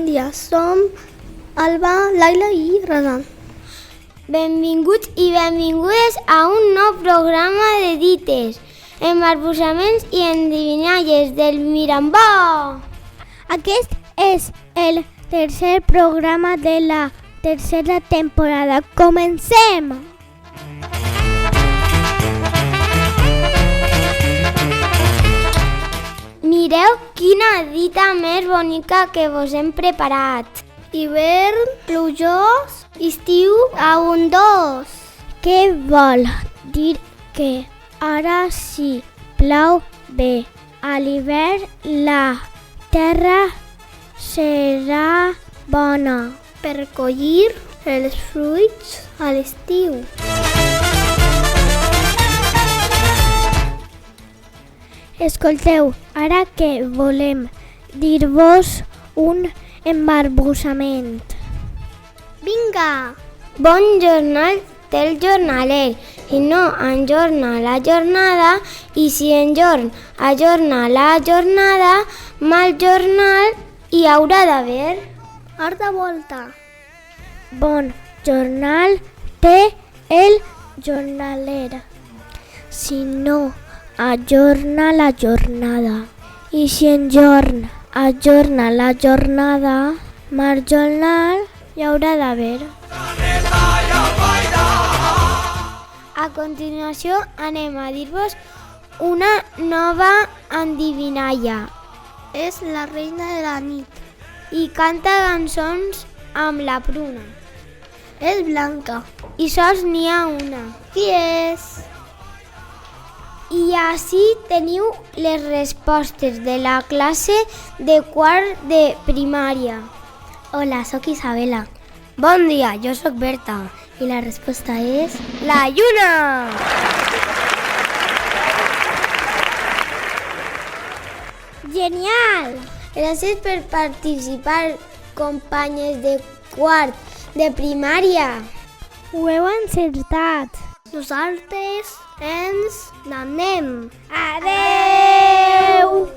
dia, som Alba, Laila i Razan. Benvinguts i benvingudes a un nou programa de dites, embarbussaments i endevinalles del Mirambó. Aquest és el tercer programa de la tercera temporada. Comencem! Mireu quina dita més bonica que vos hem preparat. Hivern, plujós, estiu, abundós. Què vol dir que ara sí plou bé? A l'hivern la terra serà bona Per collir els fruits a l'estiu. Escolteu, ara que volem dir-vos un embarbussament. Vinga! Bon jornal té el jornaler, si no enjorna la jornada, i si ajorna la jornada, mal jornal hi haurà d'haver. Arda volta. Bon jornal té el jornaler, si no ajorna la jornada. I si ajorna la jornada, mal jornal hi haurà d'haver. A continuació anem a dir-vos una nova endevinalla. És la reina de la nit. I canta cançons amb la pruna. És blanca. I sols n'hi ha una. Qui és? I així teniu les respostes de la classe de quart de primària. Hola, sóc Isabela. Bon dia, jo sóc Berta. I la resposta és... La lluna! Genial! Gràcies per participar, companyes de quart de primària. Ho heu encertat. Nosaltres ens n'anem. Adeu!